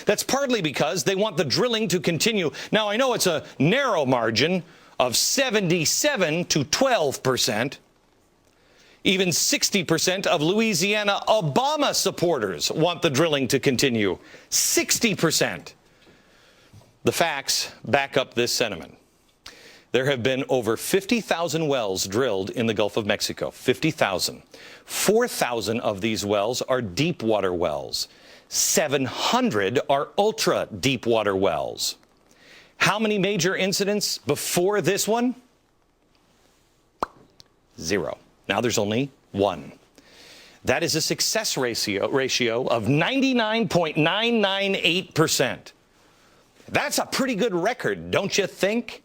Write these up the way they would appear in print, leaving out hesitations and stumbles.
That's partly because they want the drilling to continue. Now, I know it's a narrow margin of 77 to 12%. Even 60% of Louisiana Obama supporters want the drilling to continue. 60%. The facts back up this sentiment. There have been over 50,000 wells drilled in the Gulf of Mexico. 50,000. 4,000 of these wells are deep water wells. 700 are ultra deep water wells. How many major incidents before this one? 0. Now there's only 1. That is a success ratio of 99.998%. That's a pretty good record, don't you think?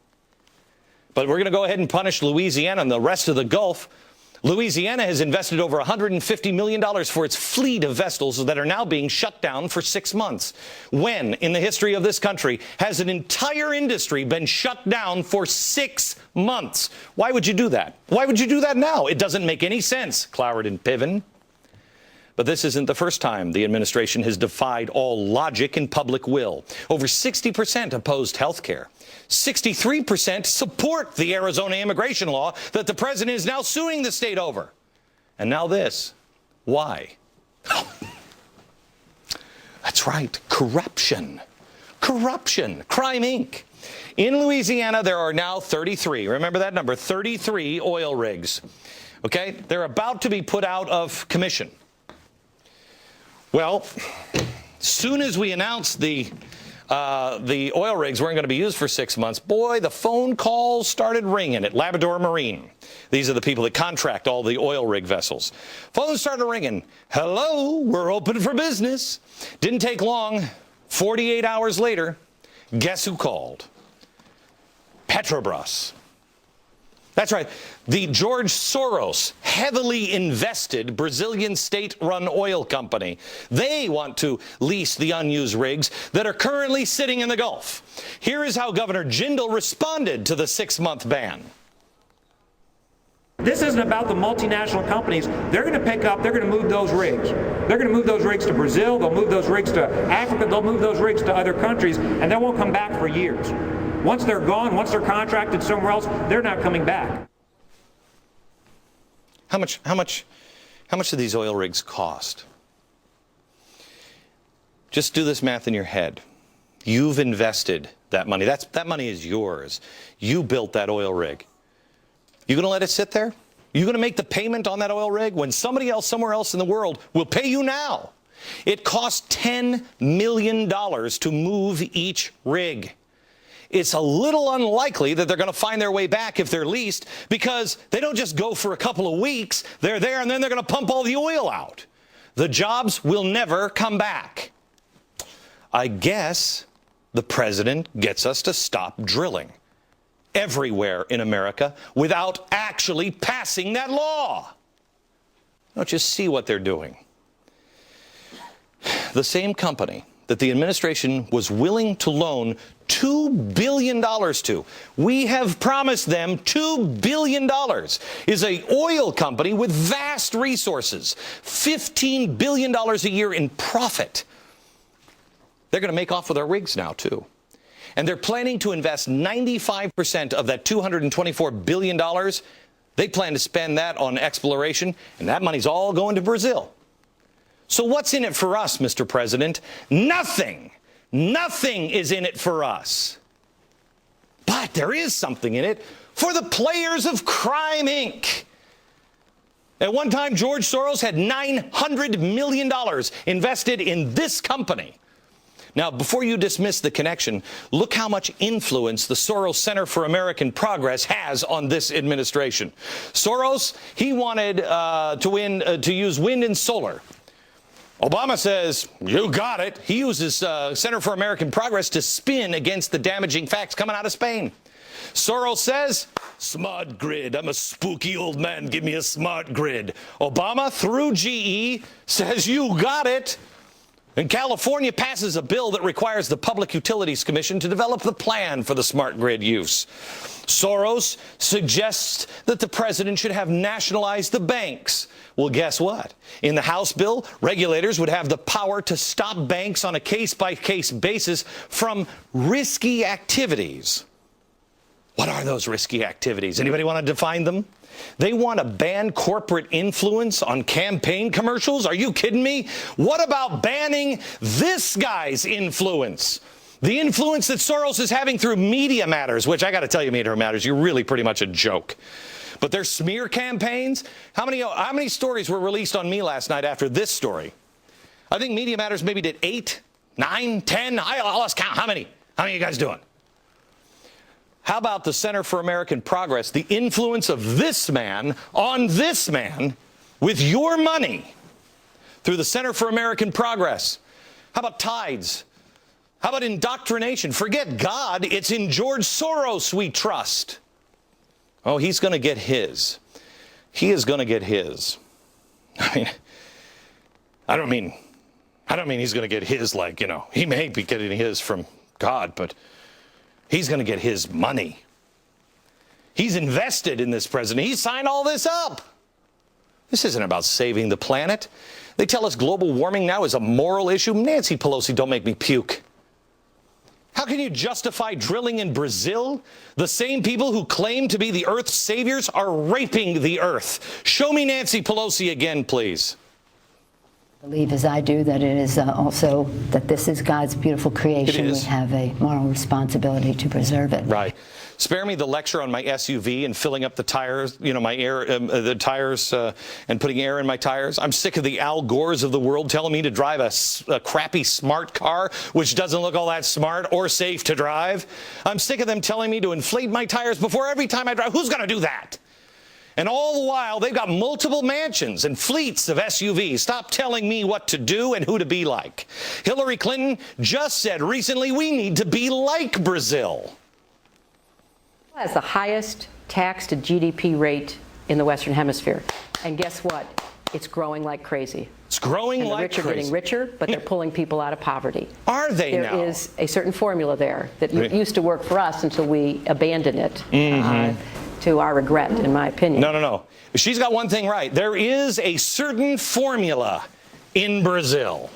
But we're going to go ahead and punish Louisiana and the rest of the Gulf. Louisiana has invested over $150 million for its fleet of vessels that are now being shut down for 6 months. When, in the history of this country, has an entire industry been shut down for 6 months? Why would you do that? Why would you do that now? It doesn't make any sense, Cloward and Piven. But this isn't the first time the administration has defied all logic and public will. Over 60% opposed health care. 63% support the Arizona immigration law that the president is now suing the state over. And now this. Why? That's right. Corruption. Corruption. Crime Inc. In Louisiana, there are now 33. Remember that number, 33 oil rigs. Okay? They're about to be put out of commission. Well, soon as we announced the oil rigs weren't going to be used for 6 months, boy, the phone calls started ringing at Labrador Marine. These are the people that contract all the oil rig vessels. Phones started ringing. Hello, we're open for business. Didn't take long. 48 hours later, guess who called? Petrobras. That's right. The George Soros heavily invested Brazilian state-run oil company. They want to lease the unused rigs that are currently sitting in the Gulf. Here is how Governor Jindal responded to the 6-month ban. This isn't about the multinational companies. They're going to pick up, they're going to move those rigs. They're going to move those rigs to Brazil, they'll move those rigs to Africa, they'll move those rigs to other countries, and they won't come back for years. Once they're gone, once they're contracted somewhere else, they're not coming back. How much do these oil rigs cost? Just do this math in your head. You've invested that money. That money is yours. You built that oil rig. You going to let it sit there? You going to make the payment on that oil rig when somebody else somewhere else in the world will pay you now? It costs $10 million to move each rig. It's a little unlikely that they're going to find their way back if they're leased, because they don't just go for a couple of weeks. They're there and then they're going to pump all the oil out. The jobs will never come back. I guess the president gets us to stop drilling everywhere in America without actually passing that law. Don't you see what they're doing? The same company that the administration was willing to loan $2 billion to. We have promised them $2 billion. Is an oil company with vast resources, $15 billion a year in profit. They're going to make off with our rigs now, too. And they're planning to invest 95% of that $224 billion. They plan to spend that on exploration, and that money's all going to Brazil. So what's in it for us, Mr. President? Nothing. Nothing is in it for us. But there is something in it for the players of Crime Inc. At one time, George Soros had $900 million invested in this company. Now, before you dismiss the connection, look how much influence the Soros Center for American Progress has on this administration. Soros, he wanted to use wind and solar. Obama says, you got it. He uses Center for American Progress to spin against the damaging facts coming out of Spain. Soros says, smart grid. I'm a spooky old man. Give me a smart grid. Obama, through GE, says, you got it. And California passes a bill that requires the Public Utilities Commission to develop the plan for the smart grid use. Soros suggests that the president should have nationalized the banks. Well, guess what? In the House bill, regulators would have the power to stop banks on a case-by-case basis from risky activities. What are those risky activities? Anybody want to define them? They want to ban corporate influence on campaign commercials? Are you kidding me? What about banning this guy's influence? The influence that Soros is having through Media Matters, which I got to tell you, Media Matters, you're really pretty much a joke. But their smear campaigns, how many stories were released on me last night after this story? I think Media Matters maybe did 8, 9, 10. I lost count. How many? How many are you guys doing? How about the Center for American Progress, the influence of this man on this man with your money through the Center for American Progress? How about tithes? How about indoctrination? Forget God, it's in George Soros we trust. Oh, he's going to get his. He is going to get his. I don't mean he's going to get his like, he may be getting his from God, but he's going to get his money. He's invested in this president. He signed all this up. This isn't about saving the planet. They tell us global warming now is a moral issue. Nancy Pelosi, don't make me puke. How can you justify drilling in Brazil? The same people who claim to be the Earth's saviors are raping the Earth. Show me Nancy Pelosi again, please. I believe, as I do, that it is also that this is God's beautiful creation. We have a moral responsibility to preserve it. Right. Spare me the lecture on my SUV and filling up the tires, the tires and putting air in my tires. I'm sick of the Al Gores of the world telling me to drive a crappy smart car, which doesn't look all that smart or safe to drive. I'm sick of them telling me to inflate my tires before every time I drive. Who's going to do that? And all the while, they've got multiple mansions and fleets of SUVs. Stop telling me what to do and who to be like. Hillary Clinton just said recently we need to be like Brazil. Has the highest tax to GDP rate in the Western Hemisphere. And guess what? It's growing like crazy. It's growing like crazy. The rich are getting richer, but they're pulling people out of poverty. Are they now? There is a certain formula there that used to work for us until we abandoned it. To our regret, in my opinion. No. She's got one thing right. There is a certain formula in Brazil.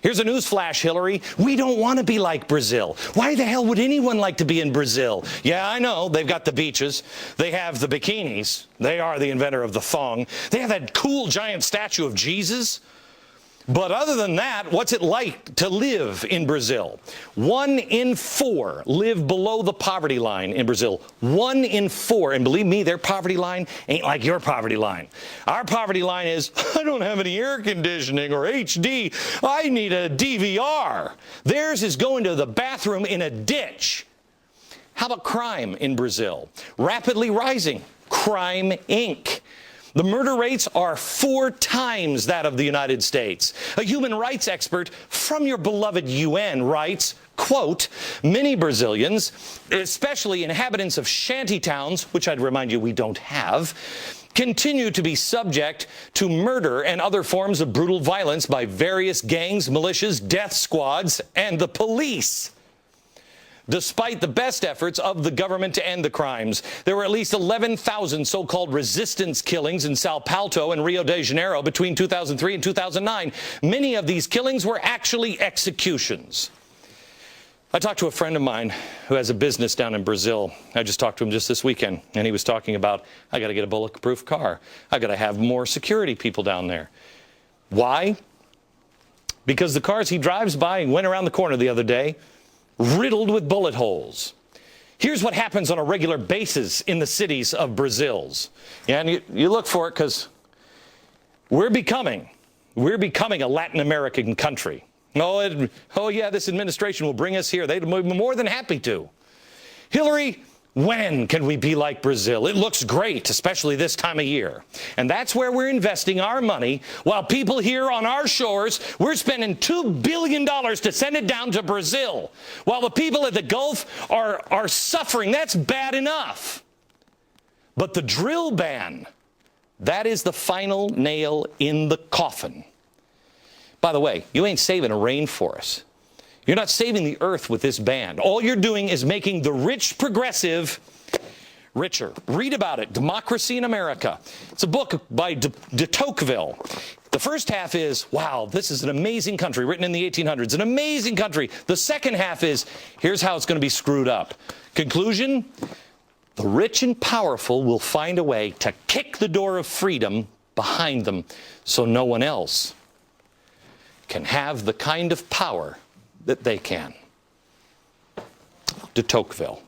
Here's a news flash, Hillary. We don't want to be like Brazil. Why the hell would anyone like to be in Brazil? Yeah, I know. They've got the beaches. They have the bikinis. They are the inventor of the thong. They have that cool giant statue of Jesus. But other than that, what's it like to live in Brazil? 1 in 4 live below the poverty line in Brazil. 1 in 4. And believe me, their poverty line ain't like your poverty line. Our poverty line is, I don't have any air conditioning or HD. I need a DVR. Theirs is going to the bathroom in a ditch. How about crime in Brazil? Rapidly rising. Crime Inc. The murder rates are 4 times that of the United States. A human rights expert from your beloved UN writes, quote, many Brazilians, especially inhabitants of shanty towns, which I'd remind you we don't have, continue to be subject to murder and other forms of brutal violence by various gangs, militias, death squads, and the police. Despite the best efforts of the government to end the crimes, there were at least 11,000 so-called resistance killings in Sao Paulo and Rio de Janeiro between 2003 and 2009. Many of these killings were actually executions. I talked to a friend of mine who has a business down in Brazil. I just talked to him just this weekend, and he was talking about, I got to get a bulletproof car. I got to have more security people down there. Why? Because the cars he drives by and went around the corner the other day riddled with bullet holes. Here's what happens on a regular basis in the cities of Brazil's. Yeah, and you look for it because we're becoming a Latin American country. Oh yeah, this administration will bring us here. They'd be more than happy to. Hillary, when can we be like Brazil? It looks great, especially this time of year. And that's where we're investing our money, while people here on our shores, we're spending $2 billion to send it down to Brazil, while the people at the Gulf are suffering. That's bad enough. But the drill ban, that is the final nail in the coffin. By the way, you ain't saving a rainforest. You're not saving the earth with this ban. All you're doing is making the rich progressive richer. Read about it, Democracy in America. It's a book by de Tocqueville. The first half is, wow, this is an amazing country, written in the 1800s, an amazing country. The second half is, here's how it's going to be screwed up. Conclusion, the rich and powerful will find a way to kick the door of freedom behind them so no one else can have the kind of power that they can. De Tocqueville.